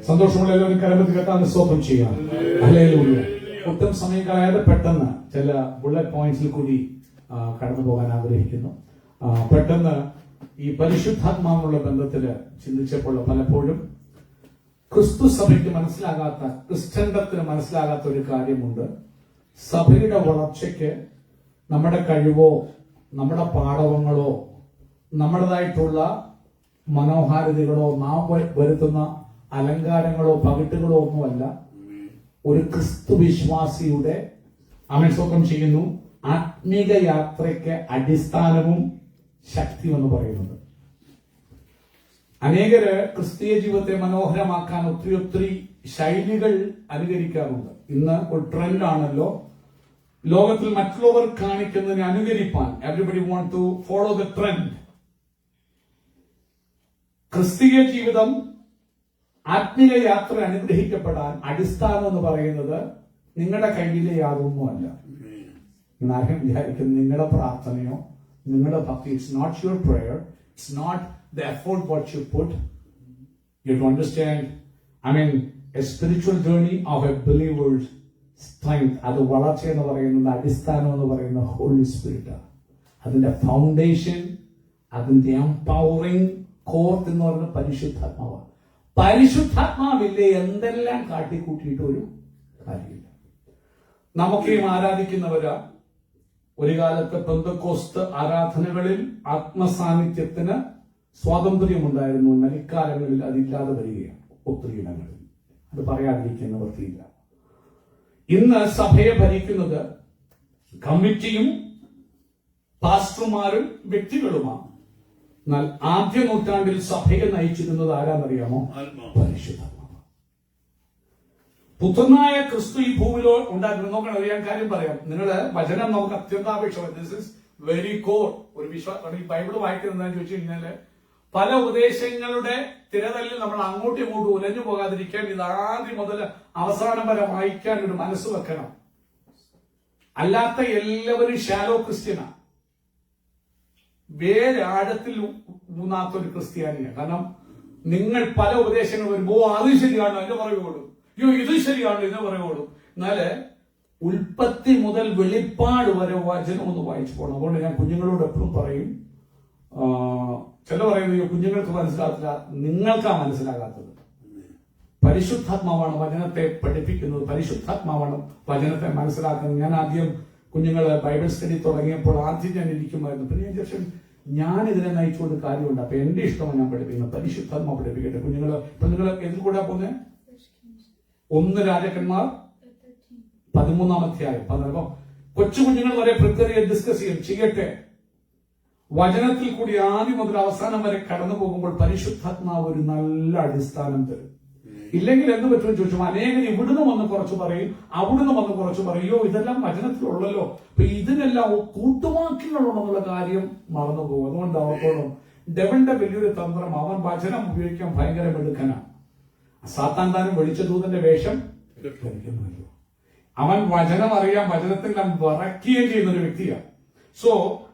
സന്തോഷമുള്ള എല്ലാവരും കരമത്തിൽ കെട്ടാൻ സ്തോത്രം ചെയ്യാം. ഹല്ലേലൂയ. ഒട്ടും സമയം കളയാതെ പെട്ടെന്ന് ചില ബുള്ളറ്റ് പോയിന്റ്സിൽ കൂടി കടന്നു പോകാൻ ആഗ്രഹിക്കുന്നു. പെട്ടെന്ന് ഈ പരിശുദ്ധാത്മാവുള്ള ബന്ധത്തില് ചിന്തിച്ചപ്പോൾ പലപ്പോഴും ക്രിസ്തു സഭയ്ക്ക് മനസ്സിലാകാത്ത, ക്രിസ്ത്യൻഡത്തിന് മനസ്സിലാകാത്ത ഒരു കാര്യമുണ്ട്. സഭയുടെ വളർച്ചയ്ക്ക് നമ്മുടെ കഴിവോ നമ്മുടെ പാടവങ്ങളോ നമ്മുടേതായിട്ടുള്ള മനോഹാരിതകളോ നാം വരുത്തുന്ന അലങ്കാരങ്ങളോ പകിട്ടുകളോ ഒന്നുമല്ല ഒരു ക്രിസ്തു വിശ്വാസിയുടെ അമേസ്വത്വം ചെയ്യുന്നു ആത്മീക യാത്രയ്ക്ക് അടിസ്ഥാനവും ശക്തിയും എന്ന് പറയുന്നത്. അനേകര് ക്രിസ്തീയ ജീവിതത്തെ മനോഹരമാക്കാൻ ഒത്തിരി ശൈലികൾ അനുകരിക്കാറുണ്ട്. ഇന്ന് ഒരു ട്രെൻഡാണല്ലോ ലോകത്തിൽ മറ്റുള്ളവർ കാണിക്കുന്നതിനെ അനുകരിപ്പാൻ. Everybody want to follow the trend. ക്രിസ്തീയ ജീവിതം ആത്മീയ യാത്ര അനുഗ്രഹിക്കപ്പെടാൻ അടിസ്ഥാനം എന്ന് പറയുന്നത് നിങ്ങളുടെ കയ്യിലെ യാതൊന്നുമല്ല. ആരും വിചാരിക്കുന്നു നിങ്ങളുടെ പ്രാർത്ഥനയോ നിങ്ങളുടെ ഭക്തി. It's not your prayer, it's not the effort what you put. You to understand, I mean a spiritual journey of a believers strength. അത് വളർച്ച എന്ന് പറയുന്നത് അടിസ്ഥാനം എന്ന് പറയുന്ന ഹോളി സ്പിരിറ്റ്. അതിന്റെ ഫൗണ്ടേഷൻ, അതിന്റെ എംപവറിംഗ് കോർത്ത് എന്ന് പറയുന്ന പരിശുദ്ധാത്മാവാണ്. പരിശുദ്ധാത്മാവില്ലേ എന്തെല്ലാം കാട്ടിക്കൂട്ടിയിട്ട് ഒരു കാര്യമില്ല. നമുക്കെയും ആരാധിക്കുന്നവരാ ഒരു കാലത്ത് പെന്തക്കോസ്ത് ആരാധനകളിൽ ആത്മസാന്നിധ്യത്തിന് സ്വാതന്ത്ര്യമുണ്ടായിരുന്നു. എന്നാൽ ഇക്കാലങ്ങളിൽ അതില്ലാതെ വരികയാണ് ഒത്തിരി ഇടങ്ങളിൽ. അത് പറയാതിരിക്കാൻ നിവൃത്തിയില്ല. ഇന്ന് സഭയെ ഭരിക്കുന്നത് കമ്മിറ്റിയും പാസ്റ്റർമാരും വ്യക്തികളുമാണ്. എന്നാൽ ആദ്യ നൂറ്റാണ്ടിൽ സഭയെ നയിച്ചിരുന്നത് ആരാന്നറിയാമോ? പരിശുദ്ധാത്മാവ്. പുത്രനായ ക്രിസ്തു ഈ ഭൂമിയിൽ ഉണ്ടായിരുന്നു. നോക്കണം, ഒരു കാര്യം പറയാം. നിങ്ങളുടെ വചനം നമുക്ക് അത്യന്താപേക്ഷമാണ്. This is very core. ഒരു വിശ്വാസം ഈ ബൈബിൾ വായിക്കുന്നതെന്ന് ചോദിച്ചു കഴിഞ്ഞാല് പല ഉപദേശങ്ങളുടെ തിരതല്ലിൽ നമ്മൾ അങ്ങോട്ടും ഇങ്ങോട്ടും ഉലഞ്ഞു പോകാതിരിക്കാൻ ഇത് ആദ്യം മുതൽ അവസാനം വരെ വായിക്കാൻ ഒരു മനസ്സ് വെക്കണം. അല്ലാത്ത എല്ലാവരും ഷാലോ ക്രിസ്ത്യനാണ്. വേറെ ആഴത്തിൽ ഊന്നാത്ത ഒരു ക്രിസ്ത്യാനിയാണ്. കാരണം നിങ്ങൾ പല ഉപദേശങ്ങൾ വരുമ്പോ അത് ശരിയാണോ എന്ന് പറയുകയുള്ളൂ, ഇത് ശരിയാണോ എന്ന് പറയുകയുള്ളൂ. എന്നാല് ഉൽപ്പത്തി മുതൽ വെളിപ്പാട് വരെ വചനം ഒന്ന് വായിച്ചു പോകണം. അതുകൊണ്ട് ഞാൻ കുഞ്ഞുങ്ങളോട് എപ്പോഴും പറയും, ചില പറയുന്നത് കുഞ്ഞുങ്ങൾക്ക് മനസ്സിലാകത്തില്ല, നിങ്ങൾക്കാ മനസ്സിലാകാത്തത്. പരിശുദ്ധാത്മാവാണ് വചനത്തെ പഠിപ്പിക്കുന്നത്, പരിശുദ്ധാത്മാവാണ് വചനത്തെ മനസ്സിലാക്കുന്നത്. ഞാൻ ആദ്യം കുഞ്ഞുങ്ങൾ ബൈബിൾ സ്റ്റഡി തുടങ്ങിയപ്പോൾ ആദ്യം ഞാൻ ഇരിക്കുമായിരുന്നു. പിന്നെ ശേഷം ഞാൻ ഇതിനെ നയിച്ചുകൊണ്ട് കാര്യമുണ്ട്. അപ്പൊ എന്റെ ഇഷ്ടമാണ് ഞാൻ പഠിപ്പിക്കുന്നത്. പരിശുദ്ധാത്മാ പഠിപ്പിക്കട്ടെ. കുഞ്ഞുങ്ങൾ ഇതിൽ കൂടെ പോന്നെ 1 രാജാക്കന്മാർ 13-ാം അധ്യായം 14. കൊച്ചു കുഞ്ഞുങ്ങൾ വരെ പ്രിപ്പയർ ഡിസ്കസ് ചെയ്യട്ടെ. വചനത്തിൽ കൂടി ആദ്യം മുതൽ അവസാനം വരെ കടന്നു പോകുമ്പോൾ പരിശുദ്ധാത്മാവ് ഒരു നല്ല അടിസ്ഥാനം തരും. ഇല്ലെങ്കിൽ എന്ത് പറ്റുമെന്ന് ചോദിച്ചു, അനേകം ഇവിടുന്ന് വന്ന് കുറച്ച് പറയും, അവിടുന്ന് വന്ന് കുറച്ച് പറയോ, ഇതെല്ലാം വചനത്തിലുള്ളല്ലോ. അപ്പൊ ഇതിനെല്ലാം കൂട്ടുവാക്യങ്ങളുണ്ടെന്നുള്ള കാര്യം മറന്നു പോകും. അതുകൊണ്ട് അവർക്കോളം ഡെവന്റെ വലിയൊരു തന്ത്രം, അവൻ വചനം ഉപയോഗിക്കാൻ ഭയങ്കര മിടുക്കനാണ്. സാത്താൻ താനും വെളിച്ച ദൂതന്റെ വേഷം ധരിക്കുന്നുള്ളൂ. അവൻ വചനം അറിയാം, വചനത്തിൽ വിറക്കുകയും ചെയ്യുന്ന ഒരു വ്യക്തിയാണ്. സോ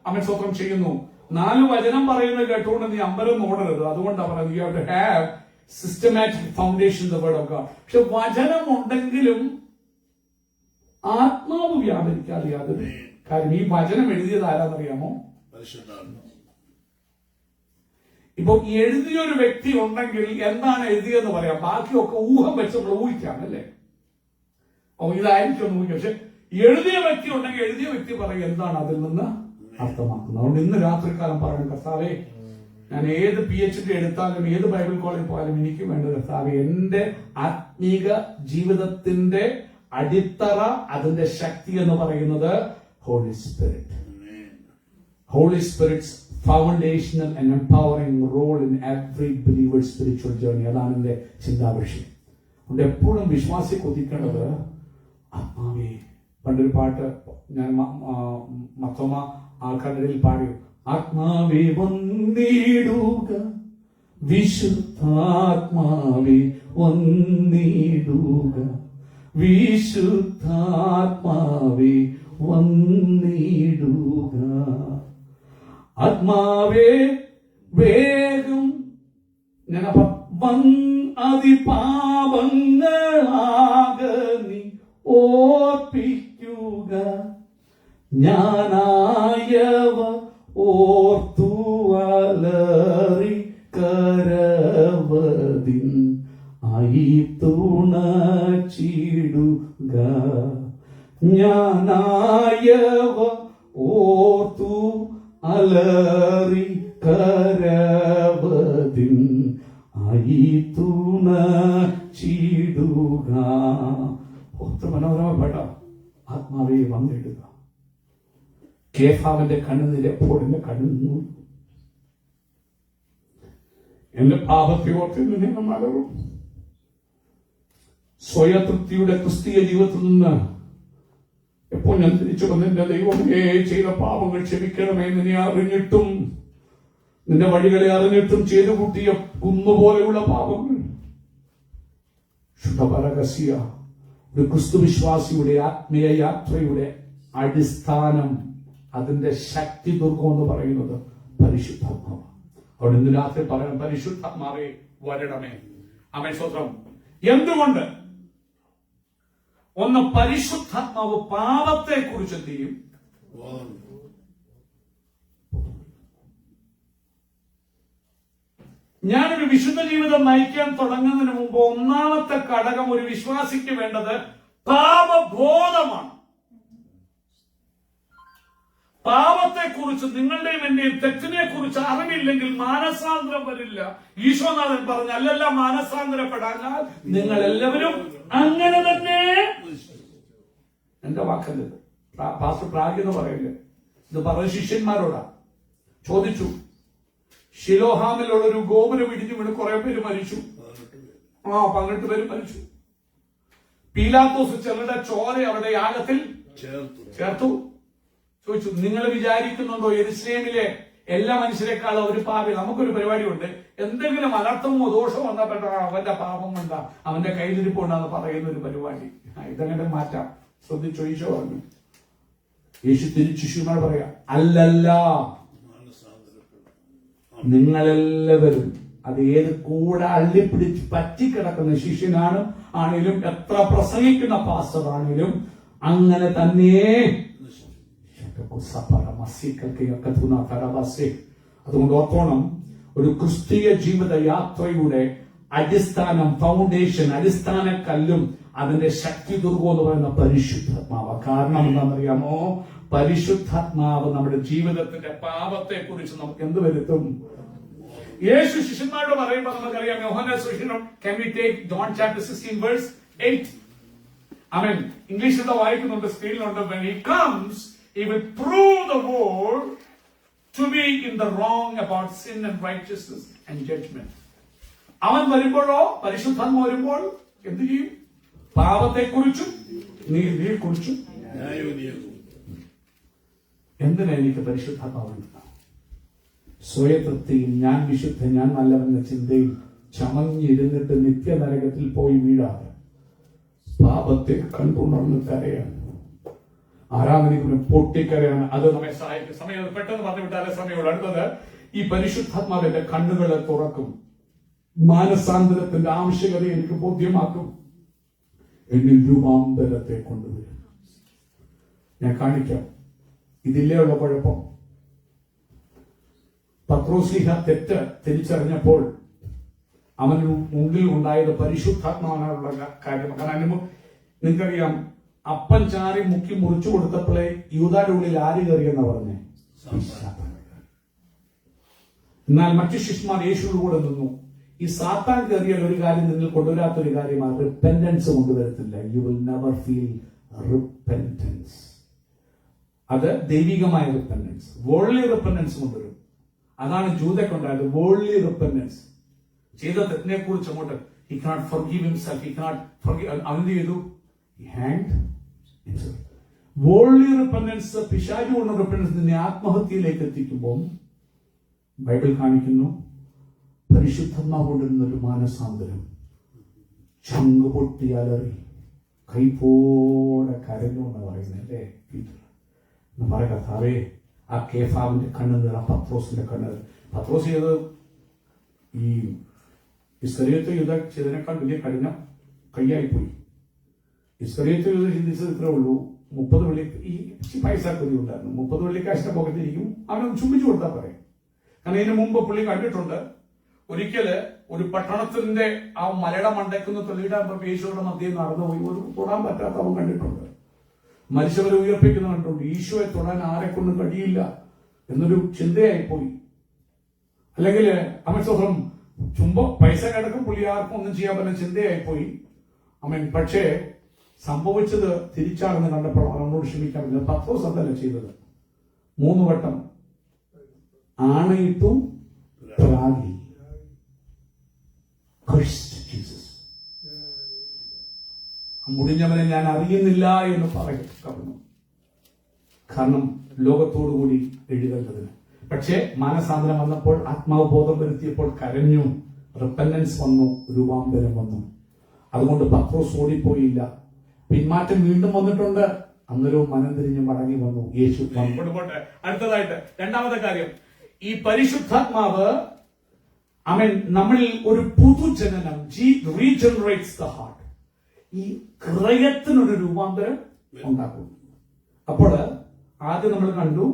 അവൻ സ്വത്രം ചെയ്യുന്നു. 4 വചനം പറയുന്നത് കേട്ടുകൊണ്ട് നീ അമ്പലം ഓടരുത്. അതുകൊണ്ടാണ് പറയുന്നത് you have to have systematic foundation the word of God. പക്ഷെ വചനം ഉണ്ടെങ്കിലും ആത്മാവ് വ്യാപരിക്കാതെ യാതൊരു കാര്യം. ഈ വചനം എഴുതിയത് ആരാന്നറിയാമോ? ഇപ്പൊ എഴുതിയൊരു വ്യക്തി ഉണ്ടെങ്കിൽ എന്താണ് എഴുതിയെന്ന് പറയാം, ബാക്കിയൊക്കെ ഊഹം വെച്ച് നമ്മൾ ഊഹിക്കാം അല്ലേ. ഇതായിരിക്കും ഒന്ന് ഊഹിക്കാം. പക്ഷെ എഴുതിയ വ്യക്തി ഉണ്ടെങ്കിൽ എഴുതിയ വ്യക്തി പറയും എന്താണ് അതിൽ നിന്ന് അർത്ഥമാക്കുന്നത്. അതുകൊണ്ട് ഇന്ന് രാത്രികാലം പറയണം, കർത്താവേ, ഞാൻ ഏത് PhD എടുത്താലും ഏത് ബൈബിൾ കോളേജിൽ പോയാലും എനിക്ക് വേണ്ടത് കർത്താവേ, എന്റെ ആത്മീക ജീവിതത്തിന്റെ അടിത്തറ, അതിന്റെ ശക്തി എന്ന് പറയുന്നത് holy spirit. Holy spirits foundational and empowering role in every believer's spiritual journey. അതാണ് എന്റെ ചിന്താവിഷയം. അതുകൊണ്ട് എപ്പോഴും വിശ്വാസി കൊതിക്കേണ്ടത് ആത്മാവേ. പണ്ടൊരു പാട്ട് ഞാൻ മത്തോമ ആൾക്കാരുടെ പാടി, ആത്മാവേ വന്നിടുക, വിശുദ്ധാത്മാവേ വന്നിടുക, വിശുദ്ധാത്മാവേ വന്നിടുക. ആത്മാവേ വേഗം അതിപാപങ്ങളാകെ ഓർപ്പിക്കുക. ഞാനായവ ഓർത്തു അലറി കരവതിൻ ആയി തുണച്ചിടുക. ഞാനായവ ഓർത്തു അലറി കരവതിൻ ആയി തുണച്ചിടുക. ഒത്ര മനോഹരമായ ആത്മാവേ വന്നിടുക. കേഫാവിന്റെ കണ്ണുനീര് എപ്പോൾ എന്റെ കണ്ണിൽ നിന്നു. എന്റെ പാപത്തെ ഓർത്ത് ഞാൻ മലറും. സ്വയതൃപ്തിയുടെ ക്രിസ്തീയ ജീവിതത്തിൽ നിന്ന് എപ്പോൾ ഞാൻ തിരിച്ചു വന്ന് എന്റെ ദൈവമേ ചെയ്ത പാപങ്ങൾ ക്ഷമിക്കണമേ, നിന്നെ അറിഞ്ഞിട്ടും നിന്റെ വഴികളെ അറിഞ്ഞിട്ടും ചെയ്തു കൂട്ടിയ കുന്നുപോലെയുള്ള പാപങ്ങൾ. ശുദ്ധപരകസ്യ ഒരു ക്രിസ്തു വിശ്വാസിയുടെ ആത്മീയ യാത്രയുടെ അടിസ്ഥാനം, അതിന്റെ ശക്തി ദുർഗം എന്ന് പറയുന്നത് പരിശുദ്ധാത്മാവ്. അവിടെ ഇന്ന് രാത്രി പറയണം, പരിശുദ്ധാത്മാവേ വരണമേ. ആമേൻ, സ്തോത്രം. എന്തുകൊണ്ട്? ഒന്ന്, പരിശുദ്ധാത്മാവ് പാപത്തെ കുറിച്ച് എന്ത് ചെയ്യും? ഞാനൊരു വിശുദ്ധ ജീവിതം നയിക്കാൻ തുടങ്ങുന്നതിന് മുമ്പ് ഒന്നാമത്തെ ഘടകം ഒരു വിശ്വാസിക്ക് വേണ്ടത് പാപബോധമാണ്. പാപത്തെക്കുറിച്ച് നിങ്ങളുടെയും എന്റെയും തെറ്റിനെ കുറിച്ച് അറിവില്ലെങ്കിൽ മാനസാന്തരം വരില്ല. ഈശോനാഥൻ പറഞ്ഞു, അല്ലല്ല മാനസാന്തരപ്പെടാൻ നിങ്ങൾ എല്ലാവരും അങ്ങനെ തന്നെ. എന്റെ വാക്കല്ല, പാസ്റ്റർ പ്രാഗ് എന്ന് പറയില്ലേ, ഇത് പറഞ്ഞ ശിഷ്യന്മാരോടാ. ചോദിച്ചു, ഷിലോഹാമിലുള്ള ഒരു ഗോപുരം ഇടിഞ്ഞു വീണ് കുറെ പേര് മരിച്ചു. 18 പേര് മരിച്ചു. പീലാത്തോസ് ചിലരുടെ ചോര അവിടെ യാഗത്തിൽ ചേർത്തു. ചോദിച്ചു, നിങ്ങൾ വിചാരിക്കുന്നുണ്ടോ യെരുശലേമിലെ എല്ലാ മനുഷ്യരെക്കാളും ഒരു പാപി? നമുക്കൊരു പരിപാടിയുണ്ട്, എന്തെങ്കിലും അനർത്ഥമോ ദോഷമോ വന്നപ്പെട്ട അവന്റെ പാപം കൊണ്ടാ, അവന്റെ കയ്യിലിരിപ്പുണ്ടാന്ന് പറയുന്ന ഒരു പരിപാടി. ഇതങ്ങനെ മാറ്റാം. ശ്രദ്ധിച്ചോ? ഈശോ പറഞ്ഞു. യേശു തിരിച്ചു ശിഷ്യന്മാരോട് പറയാ, അല്ലല്ല, നിങ്ങളെല്ലാവരും, അത് ഏത് കൂടെ അള്ളിപ്പിടിച്ച് പറ്റിക്കിടക്കുന്ന ശിഷ്യനാണ് ആണെങ്കിലും എത്ര പ്രസംഗിക്കുന്ന പാസ്റ്റർ ആണെങ്കിലും അങ്ങനെ തന്നെ. അതുകൊണ്ട് ഓർത്തോണം, ഒരു ക്രിസ്തീയ ജീവിത യാത്രയുടെ അടിസ്ഥാനം, ഫൗണ്ടേഷൻ, അടിസ്ഥാന കല്ലും അതിന്റെ ശക്തി ദുർഗം എന്ന് പറയുന്ന പരിശുദ്ധാത്മാവ്. കാരണം എന്താണെന്നറിയാമോ? പരിശുദ്ധാത്മാവ് നമ്മുടെ ജീവിതത്തിന്റെ പാപത്തെ കുറിച്ച് നമുക്ക് എന്ത് വരുത്തും? യേശു ശിഷ്യന്മാരോട് പറയുമ്പോൾ നമുക്കറിയാം, യോഹന്നാൻ സുവിശേഷം, can we take John chapter 16 verse 8? ആമേൻ. ഇംഗ്ലീഷിൽ വായിക്കുന്നുണ്ട്, സ്ക്രീനിലുണ്ട്. When he comes, he will prove the world to be in the wrong about sin and righteousness and judgment. അവൻ വരുമ്പോഴോ, പരിശുദ്ധാത്മാവ് വരുമ്പോൾ എന്ത് ചെയ്യും? പാപത്തെക്കുറിച്ചും നീതിയെക്കുറിച്ചും. എന്തിനാ എനിക്ക് പരിശുദ്ധാത്മാവ്? സ്വയതൃപ്തിയും ഞാൻ വിശുദ്ധ, ഞാൻ നല്ലവെന്ന ചിന്തയിൽ ചമഞ്ഞിരുന്നിട്ട് നിത്യനരകത്തിൽ പോയി വീഴാതെ പാപത്തെ കണ്ടുണർന്ന് കരയാണ്, ആരാധനയ്ക്ക് പൊട്ടിക്കരയാണ്. അത് നമ്മെ സഹായിക്കും. സമയം പെട്ടെന്ന് പറഞ്ഞു വിട്ടാലേ സമയമുള്ളൂ. അടുത്തത്, ഈ പരിശുദ്ധാത്മാവിന്റെ കണ്ണുകളെ തുറക്കും, മാനസാന്തരത്തിന്റെ ആവശ്യകത എനിക്ക് ബോധ്യമാക്കും, എന്നിൽ രൂപാന്തരത്തെ കൊണ്ടുവരും. ഞാൻ കാണിക്കാം. ഇതില്ലേ ഉള്ള കുഴപ്പം. പത്രോസ്ലീഹ തെറ്റ് തിരിച്ചറിഞ്ഞപ്പോൾ അവന് മുമ്പിൽ ഉണ്ടായത് പരിശുദ്ധാത്മാവിനുള്ള കാര്യം. കാരണം നിങ്ങൾക്കറിയാം, അപ്പൻ ചാറി മുക്കി മുറിച്ചു കൊടുത്തപ്പോഴേ യൂദായുടെ ഉള്ളിൽ ആര് കയറിയെന്നാ പറഞ്ഞേ? എന്നാൽ മറ്റു ശിഷ്യന്മാർ യേശുവിന്റെ കൂടെ നിന്നു. ഈ സാത്താൻ കയറിയാൽ ഒരു കാര്യം നിങ്ങൾ കൊണ്ടുവരാത്തൊരു കാര്യമാണ്, റിപ്പന്റൻസ് കൊണ്ടുവരത്തില്ല. You will never feel repentance. അത് ദൈവികമായ റിപ്പന്റൻസ്, വേൾഡ്ലി റിപ്പന്റൻസ് കൊണ്ടുവരും. അതാണ് ജൂതയ്ക്കുണ്ടായത്, വേൾഡ്ലി റിപ്പന്റൻസ്. ചെയ്ത തെറ്റിനെ കുറിച്ച് അങ്ങോട്ട് he cannot forgive himself, he cannot forgive. അവൻ ചെയ്തു, he hanged himself. Worldly repentance, പിശാച് കൊണ്ട റിപ്പന്റൻസ് നിന്നെ ആത്മഹത്യയിലേക്ക് എത്തിക്കുമ്പോൾ ബൈബിൾ കാണിക്കുന്നു, പരിശുദ്ധാത്മാവ് കൊണ്ടിരുന്ന ഒരു മാനസാന്തരം, ചങ്ക് പൊട്ടി അലറി കൈപ്പോടെ കരഞ്ഞു എന്ന് പറയുന്നത് അല്ലേ പീറ്റർ? നമ്മുടെ കർത്താവേ, ആ കേഫാവിന്റെ കണ്ണ് നിറ പത്രോസിന്റെ കണ്ണ്. പത്രോസ് ചെയ്ത് ഈ ഇസ്കറിയത്ത് യുദ്ധ ചെയ്തതിനേക്കാൾ വലിയ കഠിനം കൈയായിപ്പോയി. ഇസ്കറിയത്ത് യുദ്ധ ചിന്തിച്ചത് ഇത്രേ ഉള്ളൂ, 30 വെള്ളി ഈ പൈസ കൊതി ഉണ്ടായിരുന്നു, 30 വെള്ളിക്കാശിന്റെ പോക്കറ്റിരിക്കും, അവനൊന്ന് ചുമ്മിച്ചു കൊടുത്താൽ പറയും. കാരണം ഇതിനു മുമ്പ് പുള്ളി കണ്ടിട്ടുണ്ട്, ഒരിക്കല് ഒരു പട്ടണത്തിന്റെ ആ മലയുടെ മണ്ടയ്ക്കുന്ന തെളിയിടാൻ യേശുവിടെ മധ്യം നടന്നുപോയി, ഒരു തൊടാൻ പറ്റാത്ത അവൻ കണ്ടിട്ടുണ്ട്. മനുഷ്യരെ ഉയർപ്പിക്കുന്ന കണ്ടിട്ടുണ്ട്. ഈശോയെ തൊടാൻ ആരെക്കൊണ്ടും കഴിയില്ല എന്നൊരു ചിന്തയായിപ്പോയി. അല്ലെങ്കിൽ അവൻ സ്വന്തം പൈസ കിടക്കും, പുള്ളി ആർക്കും ഒന്നും ചെയ്യാൻ പറ്റുന്ന ചിന്തയായിപ്പോയി. അവൻ പക്ഷേ സംഭവിച്ചത് തിരിച്ചാണെന്ന് കണ്ടപ്പോൾ അവനോട് ക്ഷമിക്കാൻ പറ്റില്ല. പത്രോസ് അതല്ല ചെയ്തത്. 3 വട്ടം ആണയിട്ടും പ്രാഗി മുടിഞ്ഞവനെ ഞാൻ അറിയുന്നില്ല എന്ന് പറഞ്ഞു. കാരണം ലോകത്തോടുകൂടി എഴുതേണ്ടതിന്. പക്ഷേ മാനസാന്തരം വന്നപ്പോൾ, ആത്മാവബോധം വരുത്തിയപ്പോൾ കരഞ്ഞു, റിപ്പന്റൻസ് വന്നു, രൂപാന്തരം വന്നു. അതുകൊണ്ട് പത്രോസ് ഓടിപ്പോയില്ല. പിന്മാറ്റം വീണ്ടും വന്നിട്ടുണ്ട്. അന്നേരവും മനം തിരിഞ്ഞ് മടങ്ങി വന്നു. യേശു അടുത്തതായിട്ട് രണ്ടാമത്തെ കാര്യം, ഈ പരിശുദ്ധാത്മാവ് നമ്മളിൽ ഒരു പുതുജനനം റീജനറേറ്റ്സ് ദ ഹാർട്ട്. ഈ ഹൃദയത്തിനൊരു രൂപാന്തരം ഉണ്ടാക്കും. അപ്പോൾ ആദ്യം നമ്മൾ കണ്ടു,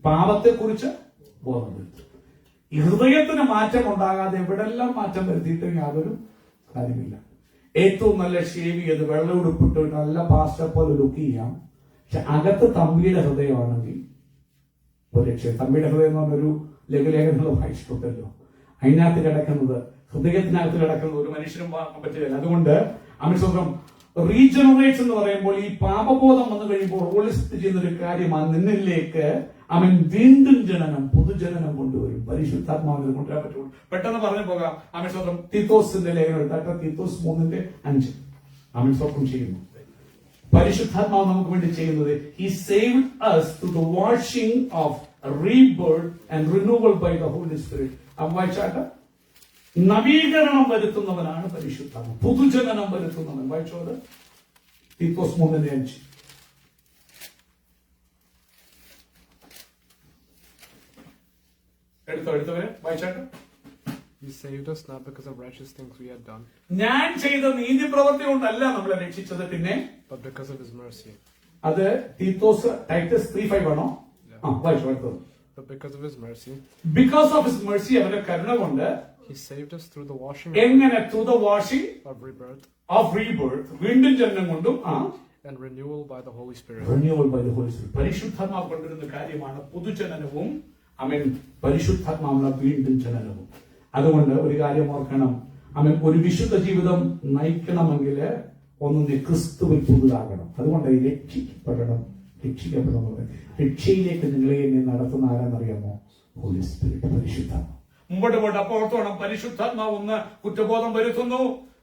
പാപത്തെ കുറിച്ച് ബോധം വരുത്തും. ഈ ഹൃദയത്തിന് മാറ്റം ഉണ്ടാകാതെ എവിടെല്ലാം മാറ്റം വരുത്തിയിട്ട് യാതൊരു കാര്യമില്ല. ഏറ്റവും നല്ല ഷേവ് ചെയ്ത് വെള്ളം ഉടുപ്പിട്ട് നല്ല പാസ്റ്റർ പോലെ ലുക്ക് ചെയ്യാം. പക്ഷെ അകത്ത് തമ്പിയുടെ ഹൃദയമാണെങ്കിൽ ഒരു രക്ഷ. തമ്പിയുടെ ഹൃദയം എന്ന് പറഞ്ഞൊരു ലഘുലേഖനങ്ങൾ വായിച്ചിട്ടുണ്ടല്ലോ. അതിനകത്ത് കിടക്കുന്നത്, ഹൃദയത്തിനകത്ത് കിടക്കുന്നത് ഒരു മനുഷ്യനും വാങ്ങാൻ പറ്റില്ല. അതുകൊണ്ട് സ്വന്തം റീജനറേഷൻ എന്ന് പറയുമ്പോൾ ഈ പാപബോധം വന്നു കഴിയുമ്പോൾ ഹോളിസ്റ്റ് ചെയ്യുന്ന ഒരു കാര്യമാണ്, നിന്നിലേക്ക് വീണ്ടും ജനനം, പുതുജനനം കൊണ്ടുവരും. പരിശുദ്ധാത്മാവിനെ കൊണ്ടുവരാൻ പറ്റുള്ളൂ. പെട്ടെന്ന് പറഞ്ഞു പോകാം. സ്വന്തം തീത്തോസിന്റെ ലേഖനം എടുത്താൽ തീത്തോസ് 3:5 സ്വന്തം ചെയ്യുന്നു. പരിശുദ്ധാത്മാവ് നമുക്ക് വേണ്ടി ചെയ്യുന്നത്, He saved us through the washing of rebirth and renewal by the Holy Spirit. വായിച്ചാട്ട് നവീകരണം വരുത്തുന്നവനാണ് പരിശുദ്ധാത്മാവ്, പുതുജനനം വരുത്തുന്നവൻ. വായിച്ചോത് Titus 3:5. എടുത്തവരെ വായിച്ചാട്ട്. He saved us not because of righteous things we had done, ഞാൻ ചെയ്ത നീതി പ്രവൃത്തി കൊണ്ടല്ല നമ്മളെ രക്ഷിച്ചത്, പിന്നെ but because of His mercy. അത് തീത്തോസ് ടൈറ്റസ് 3:5 ആണോ? വായിച്ചു അടുത്തത്. But because of His mercy. Because of His mercy, അവന്റെ കരുണ കൊണ്ട് He saved us through the washing എങ്ങനെ? Through the washing of rebirth, വീണ്ടും ജനനം കൊണ്ടും and renewal by the Holy Spirit. Renewal by the Holy Spirit. പരിശുദ്ധാത്മാവ് കൊണ്ടുവരുന്ന കാര്യമാണ് പുതുജനനവും പരിശുദ്ധാത്മാവുള്ള വീണ്ടും ജനനവും. അതുകൊണ്ട് ഒരു കാര്യം ഓർക്കണം, ഒരു വിശുദ്ധ ജീവിതം നയിക്കണമെങ്കിൽ ഒന്ന് ക്രിസ്തുവിൽ പുതുതാകണം. അതുകൊണ്ട് രക്ഷിക്കപ്പെടണം. രക്ഷയിലേക്ക് നിങ്ങളെ നടത്തുന്ന ആരാന്നറിയാമോ? ഹോളി സ്പിരിറ്റ്, പരിശുദ്ധാത്മാവ്. മുമ്പോട്ട് പോയിട്ട് അപ്പോൾ ഓർത്തോണം, പരിശുദ്ധാത്മാവ് ഒന്ന് കുറ്റബോധം വരുത്തുന്നു,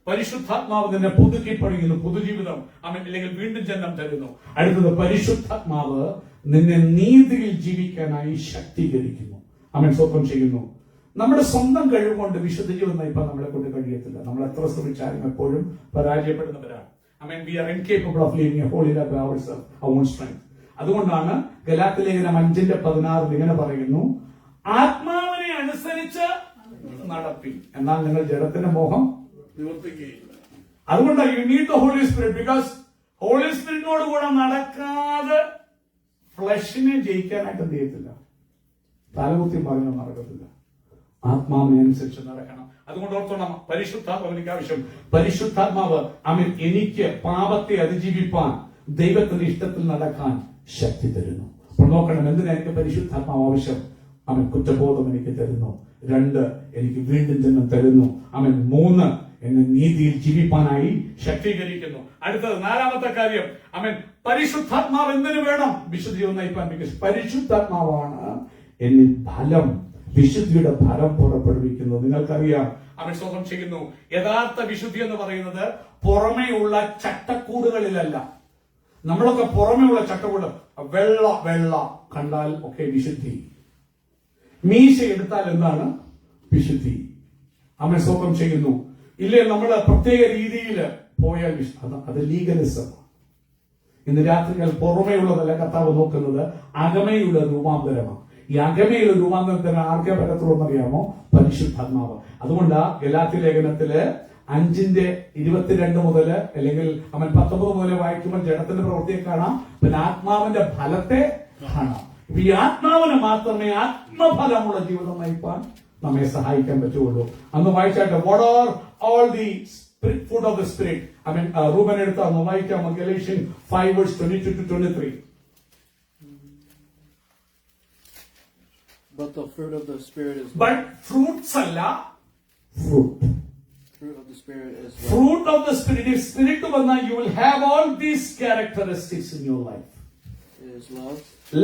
പരിശുദ്ധാത്മാവ് തന്നെ പുതുക്കി പണിയുന്നു, പുതുജീവിതം അല്ലെങ്കിൽ വീണ്ടും ജന്മം തരുന്നു. അടുത്തത്, പരിശുദ്ധാത്മാവ് നിന്നെ നീതിയിൽ ജീവിക്കാനായി ശക്തീകരിക്കുന്നു. സ്വന്തം ചെയ്യുന്നു. നമ്മുടെ സ്വന്തം കഴിവുകൊണ്ട് വിശുദ്ധ ജീവിതം നയിപ്പാൻ നമ്മളെ കൊണ്ട് കഴിയത്തില്ല. നമ്മൾ എത്ര ശ്രമിച്ചാലും എപ്പോഴും പരാജയപ്പെടുന്നവരാണ്. we are incapable of living a holy life by ourselves, our own strength. അതുകൊണ്ടാണ് ഗലാത്യ ലേഖനം 5:16 ഇങ്ങനെ പറയുന്നു, ആത്മാവിനെ അനുസരിച്ച് നടപ്പി, എന്നാൽ നിങ്ങൾ ജഡത്തിന്റെ മോഹം നിവർത്തിക്കുകയില്ല. അതുകൊണ്ടാണ് you need the Holy Spirit. Because Holy സ്പിരിറ്റിനോട് കൂടെ നടക്കാതെ ഫ്ലഷിനെ ജയിക്കാനായിട്ട് എന്ത് ചെയ്യത്തില്ല, തലകുത്തി മറിഞ്ഞ നടക്കത്തില്ല. ആത്മാവിനെ അനുസരിച്ച് നടക്കണം. അതുകൊണ്ട് ഓർത്തോണം, പരിശുദ്ധാത്മാവ് എനിക്ക് ആവശ്യം. പരിശുദ്ധാത്മാവ് എനിക്ക് പാപത്തെ അതിജീവിപ്പാൻ, ദൈവത്തിന്റെ ഇഷ്ടത്തിൽ നടക്കാൻ ശക്തി തരുന്നു. അപ്പോൾ നോക്കണം, എന്തിനാ എനിക്ക് പരിശുദ്ധാത്മാവ് ആവശ്യം? കുറ്റബോധം എനിക്ക് തരുന്നു. 2, എനിക്ക് വീണ്ടും ജന്മം തരുന്നു. 3, എന്നെ നീതിയിൽ ജീവിപ്പാനായി ശക്തീകരിക്കുന്നു. അടുത്തത് 4ാമത്തെ കാര്യം, പരിശുദ്ധാത്മാവ് എന്തിനു വേണം? വിശുദ്ധ ജീവിതം നയിപ്പാൻ. പരിശുദ്ധാത്മാവാണ് എന്നിൽ ഫലം, വിശുദ്ധിയുടെ ഫലം പുറപ്പെടുവിക്കുന്നത്. നിങ്ങൾക്കറിയാം, സ്വന്തം ചെയ്യുന്നു. യഥാർത്ഥ വിശുദ്ധി എന്ന് പറയുന്നത് പുറമേയുള്ള ചട്ടക്കൂടുകളിലല്ല. നമ്മളൊക്കെ പുറമേയുള്ള ചട്ടക്കൂട്, വെള്ള കണ്ടാൽ ഒക്കെ വിശുദ്ധി, മീശ എടുത്താൽ എന്താണ് വിശുദ്ധി? സ്വന്തം ചെയ്യുന്നു. ഇല്ലേ, നമ്മള് പ്രത്യേക രീതിയിൽ പോയാൽ അത് ലീഗലിസം. ഇന്ന് രാത്രികൾ പുറമേയുള്ളതല്ല കർത്താവ് നോക്കുന്നത്, അകമയുള്ള രൂപാന്തരമാണ്. ഈ അകമയുള്ള രൂപാന്തരത്തിന് ആർക്കെ പറ്റത്തുള്ളൂ എന്നറിയാമോ? പരിശുദ്ധാത്മാവ്. അതുകൊണ്ട് ഗലാത്യ ലേഖനത്തില് 5:22 മുതൽ അല്ലെങ്കിൽ 19 മുതൽ വായിക്കുമ്പോൾ ജഡത്തിന്റെ പ്രവൃത്തിയെ കാണാം, പിന്നെ ആത്മാവിന്റെ ഫലത്തെ കാണാം. ഈ ആത്മാവിന് മാത്രമേ ആത്മഫലമുള്ള ജീവിതം നയിപ്പാൻ നമ്മെ സഹായിക്കാൻ പറ്റുള്ളൂ. അന്ന് വായിച്ചാട്ടെ, what are all the fruit of the spirit? Reuben എടുത്ത അന്ന് വായിക്കാം, Galatians 5:22-23. But the fruit of the Spirit is But fruits അല്ല, fruit. fruit of the Spirit is love, Fruit of the spirit. If spirit വന്നാൽ you will have all these characteristics in your life. is love,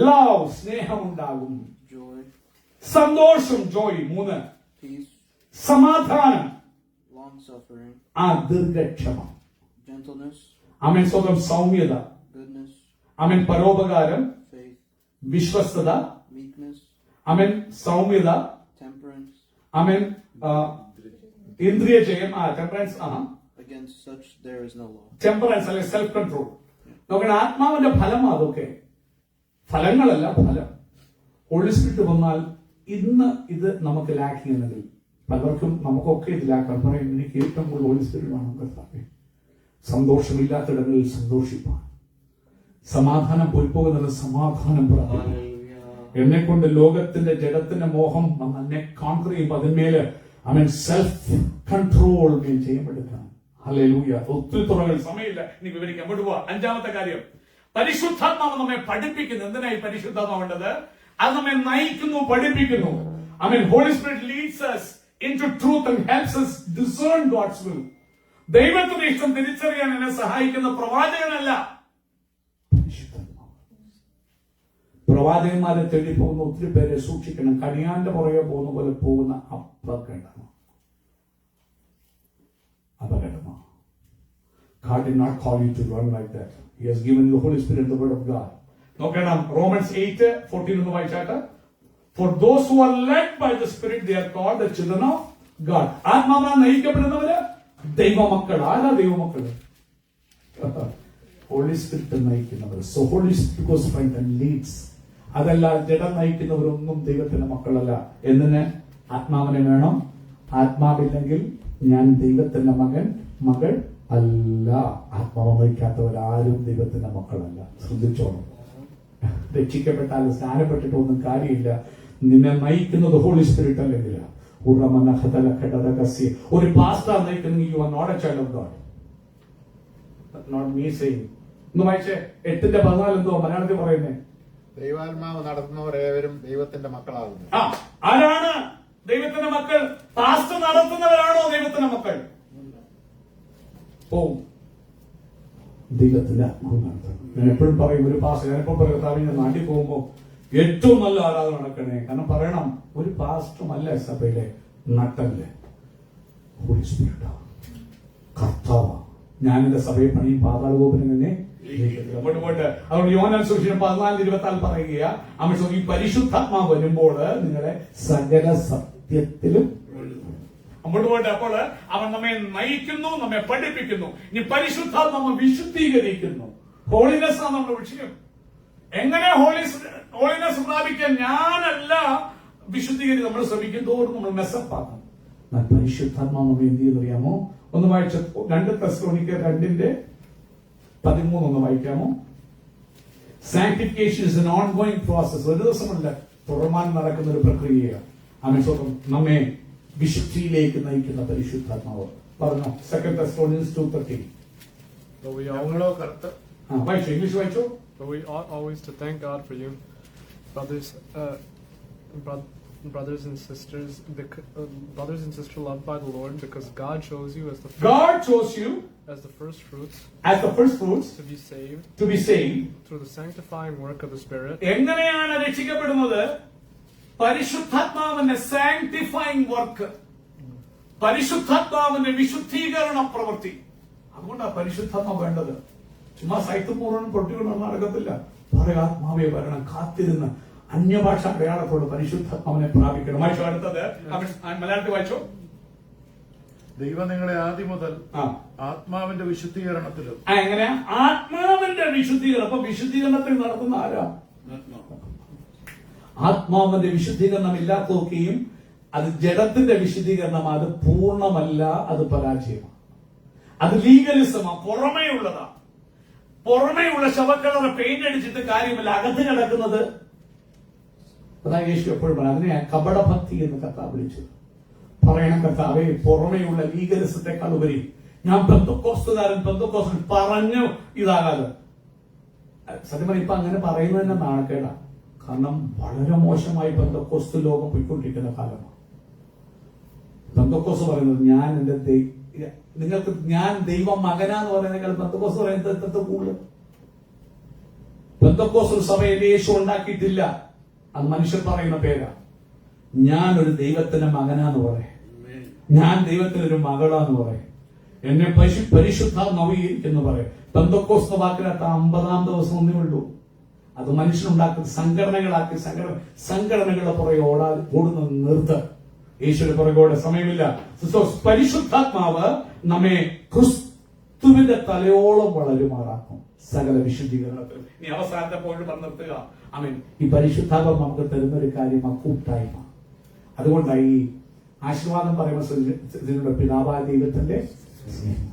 Love, സ്നേഹമുണ്ടാകും. joy, സന്തോഷം, joy. 3. peace, സമാധാനം, long suffering, ദീർഘക്ഷമ. gentleness, ആമേൻ. സ്വന്തം സൗമ്യത. goodness, ആമേൻ. പരോപകാരം, faith, വിശ്വസ്തത. meekness, ആമേൻ. സൗമ്യത. temperance. ആമേൻ. ഇന്ദ്രിയ ജയം. Temperance. Against such there is no law. Temperance അല്ലെ സെൽഫ് കൺട്രോൾ. നോക്കണം, ആത്മാവിന്റെ ഫലം അതൊക്കെ. ഫലങ്ങളല്ല, ഫലം. ഹോളി സ്പിരിറ്റ് വന്നാൽ ഇന്ന് ഇത് നമുക്ക് ലാക്കിംഗ് എന്നെങ്കിൽ പലർക്കും നമുക്കൊക്കെ ഇത് ലാക്കാൻ പറയും, എനിക്ക് ഏറ്റവും കൂടുതൽ ഹോളി സ്പിരിറ്റ് വേണം കർത്താവേ. സന്തോഷമില്ലാത്തിടങ്ങളിൽ സന്തോഷിപ്പാൻ, സമാധാനം പോയിപ്പോകുന്ന സമാധാനം പ്രാപിക്കാൻ, എന്നെ കൊണ്ട് ലോകത്തിന്റെ ജഡത്തിന്റെ മോഹം എന്നെ കോൺട്ര ചെയ്യുമ്പോൾ അതിന്മേല് സെൽഫ് കൺട്രോൾ ചെയ്യപ്പെടുത്താൻ. ഹല്ലേലൂയ. ഒത്തിരി തുറകൾ സമയമില്ല, ഇനി വിവരിക്കാൻ വിടുക. 5ാമത്തെ കാര്യം, പരിശുദ്ധാത്മാവ് നമ്മെ പഠിപ്പിക്കുന്നു. എന്തിനായി പരിശുദ്ധാത്മാവേണ്ടത്? അത് നമ്മെ നയിക്കുന്നു, പഠിപ്പിക്കുന്നു. Holy Spirit leads us into truth and helps us discern God's will. ദൈവത്തിന്റെ ഇഷ്ടം തിരിച്ചറിയാൻ എന്നെ സഹായിക്കുന്ന പ്രവാചകനല്ല, പ്രവാചകന്മാരെ തേടി പോകുന്ന ഒത്തിരി പേരെ സൂക്ഷിക്കണം. കണിയാന്റെ പുറകെ പോകുന്ന പോലെ പോകുന്ന അപകടമാണ്. God did not call you to run like that. He has given you the Holy Spirit, the word of God. നോക്കണം, Romans 8:14 ഒന്ന് വായിച്ചാട്ടെ. For those who are led by the Spirit, they are called the children of God. ആത്മാവാൽ നയിക്കപ്പെടുന്നവര് ദൈവമക്കൾ. ആരാ ദൈവമക്കള്? Holy Spirit നയിക്കുന്നവർ. So Holy Spirit goes front and leads. അതല്ല, ജഡം നയിക്കുന്നവരൊന്നും ദൈവത്തിന്റെ മക്കളല്ല. എന്തിന്? ആത്മാവിനെ വേണം. ആത്മാവില്ലെങ്കിൽ ഞാൻ ദൈവത്തിന്റെ മകൻ, മകൾ അല്ല. ആത്മാവ് നയിക്കാത്തവരാരും ദൈവത്തിന്റെ മക്കളല്ല. ശ്രദ്ധിച്ചോളൂ. രക്ഷിക്കപ്പെട്ടാൽ സ്നാനപ്പെട്ടിട്ടൊന്നും കാര്യമില്ല. നിന്നെ നയിക്കുന്നത് ഹോളി സ്പിരിറ്റ് അല്ലെങ്കിൽ ഒരു പാസ്റ്റർ നയിക്കുന്നെങ്കിൽ you are not a child of God. Not me saying. ഒന്ന് വായിച്ചേ, 8:14 എന്തോ മലയാളത്തിൽ പറയുന്നേ. ദൈവാത്മാവ് നടത്തുന്നവർ ഏവരും ദൈവത്തിന്റെ മക്കളാകുന്നു. ആരാണ് ദൈവത്തിന്റെ മക്കൾ? പാസ്റ്റർ നടത്തുന്നവരാണോ ദൈവത്തിന്റെ മക്കൾ? പോവും. ദൈവത്തിന്റെ ആത്മാവ് നടത്തണം. ഞാൻ എപ്പോഴും പറയും, ഒരു പാസ്റ്റർ, ഞാനിപ്പോൾ പറയും, ഞാൻ നാട്ടിൽ പോകുമ്പോൾ ഏറ്റവും നല്ല ആരാധന നടക്കണേ. കാരണം പറയണം, ഒരു പാസ്റ്ററുമല്ല സഭയിലെ നട്ടല്ലേ, ഹോളി സ്പിരിറ്റ് കർത്താവ്. ഞാൻ എന്റെ സഭയെ പണിയും പാതാളഗോപുരം തന്നെ അങ്ങോട്ട് പോയിട്ട്. അതുകൊണ്ട് യോഹന്നാൻ സുവിശേഷം 14:24 പറയുക, ഈ പരിശുദ്ധാത്മാവ് വരുമ്പോൾ നിങ്ങളെ സകല സത്യത്തിലും അങ്ങോട്ട് പോയിട്ട്. അപ്പോൾ അവൻ നമ്മെ നയിക്കുന്നു, നമ്മെ പഠിപ്പിക്കുന്നു. ഇനി പരിശുദ്ധാത്മാവ് വിശുദ്ധീകരിക്കുന്നു. ഹോളിനെസ് ആണ് നമ്മുടെ വിഷയം. എങ്ങനെ ഹോളിനെസ് പ്രാപിക്കാൻ? ഞാനല്ല വിശുദ്ധീകരിച്ച് നമ്മൾ ശ്രമിക്കും തോറും നമ്മൾ മെസ്സപ്പാക്കും. പരിശുദ്ധാത്മാവ് നമ്മെ എന്ത് ചെയ്യുന്നറിയാമോ? ഒന്ന് വായിച്ച 2 തെസ്സലോനിക്കർ 2:13 ഒന്ന് വായിക്കാമോ? Sanctification is an ongoing process. ഒരു ദിവസമല്ല, തുടർമാനം നടക്കുന്ന ഒരു പ്രക്രിയയാണ്. നമ്മെ വിശുദ്ധിയിലേക്ക് നയിക്കുന്ന പരിശുദ്ധാത്മാവ്. പറഞ്ഞോ, 2 Thessalonians 2:13. വായിച്ചോ, ഇംഗ്ലീഷ് വായിച്ചോ. But we ought always to thank God for you, brothers and sisters, loved by the Lord, because God chose you as the first fruits to be saved through the sanctifying work of the Spirit. എങ്ങനെയാണ് രക്ഷിക്കപ്പെടുന്നത്? പരിശുദ്ധാത്മാവിന്റെ sanctifying work, പരിശുദ്ധാത്മാവിന്റെ വിശുദ്ധീകരണ പ്രവൃത്തി. അതുകൊണ്ടാണ് പരിശുദ്ധാത്മാവ് വേണ്ടത്. ചുമ്മാ സൈത്യപൂർവ്വം പൊട്ടിക്കൊണ്ട് നടക്കത്തില്ല. ആത്മാവേ വരണം, കാത്തിരുന്ന് അന്യഭാഷ അടയാളത്തോട് പരിശുദ്ധാത്മാവിനെ പ്രാപിക്കണം. വായിച്ചോ, അടുത്തത് മലയാളത്തിൽ വായിച്ചോ. ദൈവം നിങ്ങളെ ആദ്യം മുതൽ ആ ആത്മാവിന്റെ വിശുദ്ധീകരണത്തിലും എങ്ങനെ ആത്മാവിന്റെ വിശുദ്ധീകരണം. അപ്പൊ വിശുദ്ധീകരണത്തിൽ നടത്തുന്ന ആരാ? ആത്മാവിന്റെ വിശുദ്ധീകരണം ഇല്ലാത്തതൊക്കെയും അത് ജഡത്തിന്റെ വിശുദ്ധീകരണം. അത് പൂർണ്ണമല്ല, അത് പരാജയമാണ്. അത് ലീഗലിസമാ, പുറമേ ഉള്ളതാ. പുറമേയുള്ള ശവക്കളറെ പെയിന്റ് അടിച്ചിട്ട് കാര്യമില്ല, അകത്ത് കിടക്കുന്നത്. അതാ യേശു എപ്പോഴും പറഞ്ഞു, അതിനെ കപടഭക്തി എന്ന് കർത്താവ് വിളിച്ചത്. പറയണം, കർത്താവേ, പുറമേയുള്ള ലീഗലിസത്തെക്കാൾ ഉപരി ഞാൻ പെന്തക്കോസ്തുകാരൻ പറഞ്ഞു ഇതാകാതെ. സത്യം പറഞ്ഞാൽ ഇപ്പൊ അങ്ങനെ പറയുന്നത് തന്നെ നാണക്കേടാ. കാരണം വളരെ മോശമായി പെന്തക്കോസ്തു ലോകം പോയിക്കൊണ്ടിരിക്കുന്ന കാലമാണ്. പെന്തക്കോസ് പറയുന്നത് ഞാൻ എന്റെ നിങ്ങൾക്ക് ഞാൻ ദൈവം മകനാന്ന് പറയുന്നതിനേക്കാൾ പെന്തക്കോസ് പറയുന്നത് കൂടുതൽ. പെന്തക്കോസ് ഒരു സഭയിൽ യേശു ഉണ്ടാക്കിയിട്ടില്ല, അത് മനുഷ്യർ പറയുന്ന പേരാ. ഞാൻ ഒരു ദൈവത്തിന്റെ മകനാന്ന് പറയും, ഞാൻ ദൈവത്തിനൊരു മകളാന്ന് പറയും, എന്നെ പരിശുദ്ധ നവീകരിക്കുന്നു പറയും. പെന്തക്കോസ് വാക്കിനകത്ത് 50-ാം ദിവസം ഒന്നേ ഉള്ളൂ. അത് മനുഷ്യനുണ്ടാക്കുന്ന സംഘടനകളാക്കി സംഘടനകളുടെ പുറകെ ഓടുന്നത് നിർത്ത്. യേശുവിന്റെ പുറകോടെ സമയമില്ല. പരിശുദ്ധാത്മാവ് നമ്മെ ക്രിസ്തുവിന്റെ തലയോളം വളരുമാറാക്കും സകല വിശുദ്ധീകരണത്തിലും. ഇനി അവസാനത്തെ പോയിന്റ് പറഞ്ഞു നിർത്തുക. ആമേൻ. ഈ പരിശുദ്ധാത്മാവ് നമുക്ക് തരുന്ന ഒരു കാര്യമാണ് കൂട്ടായ്മ. അതുകൊണ്ടാണ് ഈ ആശീർവാദം പറയുമ്പോൾ പിതാവായ ദൈവത്തിന്റെ സ്നേഹം,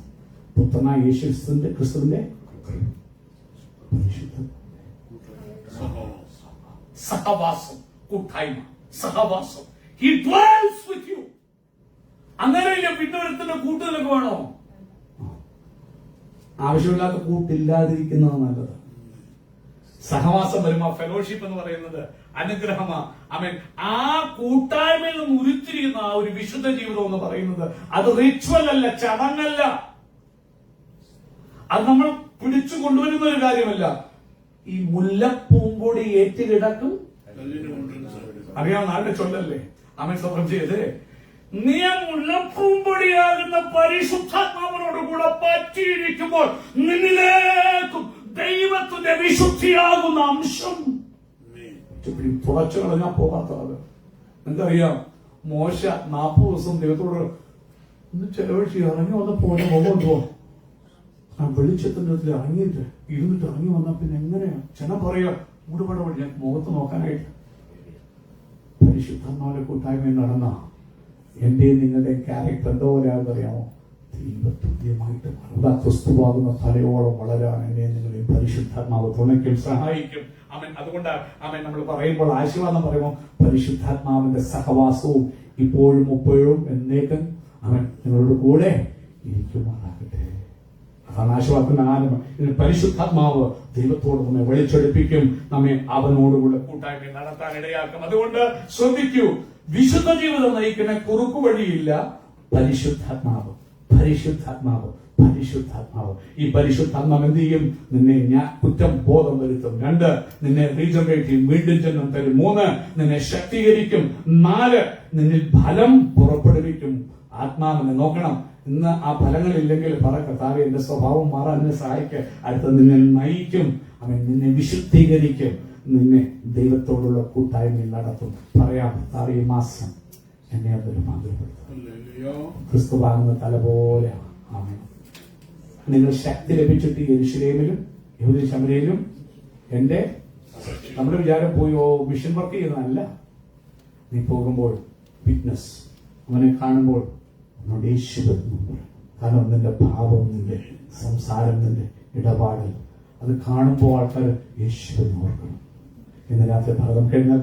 പുത്രനായ യേശുവിന്റെ ക്രിസ്തുവിന്റെ സഹവാസം, കൂട്ടായ്മ, സഹവാസം. He dwells with you. അങ്ങനെ പിന്നൊരുത്തിന്റെ കൂട്ടുകളൊക്കെ വേണോ? ആവശ്യമില്ലാത്ത കൂട്ടില്ലാതിരിക്കുന്നത് നല്ലത്. സഹവാസം വരുമ്പോ ഫെലോഷിപ്പ് എന്ന് പറയുന്നത് അനുഗ്രഹമാ. ആമേൻ. ആ കൂട്ടായ്മയിൽ നിന്ന് ഉരുത്തിരിയുന്ന ആ ഒരു വിശുദ്ധ ജീവിതം എന്ന് പറയുന്നത് അത് റിച്വൽ അല്ല, ചടങ്ങല്ല. അത് നമ്മൾ പിടിച്ചു കൊണ്ടുവരുന്ന ഒരു കാര്യമല്ല. ഈ മുല്ലപ്പൂമ്പൊടി ഏറ്റുകിടക്കും അറിയാം, നാട്ടിൽ ചൊല്ലല്ലേ. ആമേൻ. സ്വപ്നം ചെയ്തേ, നീ മുല്ലപ്പൂമ്പൊടിയാകുന്ന പരിശുദ്ധാത്മാവിനോട് കൂടെ പറ്റിയിരിക്കുമ്പോൾ നിന്നിലേക്കും ദൈവത്തിന്റെ വിശുദ്ധിയാകുന്ന അംശം തുടച്ചു കളഞ്ഞാൽ പോകാത്തത്. നിങ്ങൾക്കറിയാം, മോശ 40 ദിവസം ദൈവത്തോട് ഒന്ന് ചെലവഴിച്ച് ഇറങ്ങി വന്നപ്പോൾ മുഖമുണ്ടോ ആ വെളിച്ചത്തിന്റെ ഇറങ്ങിയിട്ട് ഇരുന്നിട്ട് ഇറങ്ങി വന്നാൽ പിന്നെ എങ്ങനെയാ ജനം പറയാ മൂടുപട വഴി ഞാൻ മുഖത്ത് നോക്കാനായിട്ട്. പരിശുദ്ധന്മാരുടെ കൂട്ടായ്മ നടന്ന എന്റെ നിങ്ങളുടെ ക്യാരക്ടർ എന്തോ പോലെയാണെന്നറിയാമോ? ദൈവതുല്യമായിട്ട് ക്രിസ്തുവാകുന്ന തലയോളം വളരാൻ എന്നെ നിങ്ങളെയും പരിശുദ്ധാത്മാവ് തുണയ്ക്കും, സഹായിക്കും. ആമേൻ. അതുകൊണ്ട് ആമേൻ നമ്മൾ പറയുമ്പോൾ ആശീർവാദം പറയുമ്പോൾ പരിശുദ്ധാത്മാവിന്റെ സഹവാസവും ഇപ്പോഴും എപ്പോഴും എന്നേക്കും അവൻ നിങ്ങളോട് കൂടെ ഇരിക്കുമാറാകട്ടെ. അതാണ് ആശീർവാദത്തിന്റെ ആരംഭം. ഇതിന് പരിശുദ്ധാത്മാവ് ദൈവത്തോട് നമ്മെ വിളിച്ചെടുപ്പിക്കും, നമ്മെ അവനോടുകൂടെ കൂട്ടായ്മ നടത്താൻ ഇടയാക്കും. അതുകൊണ്ട് ശ്രദ്ധിക്കൂ, വിശുദ്ധ ജീവിതം നയിക്കുന്ന കുറുക്കു വഴിയില്ല. പരിശുദ്ധാത്മാവ്, പരിശുദ്ധാത്മാവ്, പരിശുദ്ധാത്മാവ്. ഈ പരിശുദ്ധാത്മാവ് എന്ത് ചെയ്യും? നിന്നെ ഞാൻ കുറ്റം ബോധം വരുത്തും. 2, നിന്നെ റീജനറേറ്റ് ചെയ്യും, വീണ്ടും ജന്മം തരും. 3, നിന്നെ ശക്തീകരിക്കും. 4, നിന്നിൽ ഫലം പുറപ്പെടുവിക്കും. ആത്മാവിനെ നോക്കണം. ഇന്ന് ആ ഫലങ്ങളില്ലെങ്കിൽ പറ, കർത്താവേ എന്റെ സ്വഭാവം മാറാൻ എന്നെ സഹായിക്കുക. അടുത്ത നിന്നെ നയിക്കും, അവൻ നിന്നെ വിശുദ്ധീകരിക്കും, നിന്നെ ദൈവത്തോടുള്ള കൂട്ടായ്മയിൽ നടത്തും. പറയാം, കർത്താവേ ഈ മാസം എന്നെ അതൊരു മാതൃപ്പെടുത്തും. ക്രിസ്തുവാകുന്ന തല പോലെ. ആമേൻ. നിങ്ങൾ ശക്തി ലഭിച്ചിട്ട് യെരൂശലേമിലും യഹൂദ ശമര്യയിലും എന്റെ നമ്മുടെ വിചാരം പോയോ മിഷൻ വർക്ക് ചെയ്യുന്നതല്ല. നീ പോകുമ്പോൾ വിറ്റ്നസ്, അവനെ കാണുമ്പോൾ കാരണം നിന്റെ ഭാവം, നിന്റെ സംസാരം, നിന്റെ ഇടപാടൽ അത് കാണുമ്പോൾ ആൾക്കാർ യേശുവിനെ ഓർക്കണം. ഇന്ന് രാത്രി ഭാഗം കഴിഞ്ഞാൽ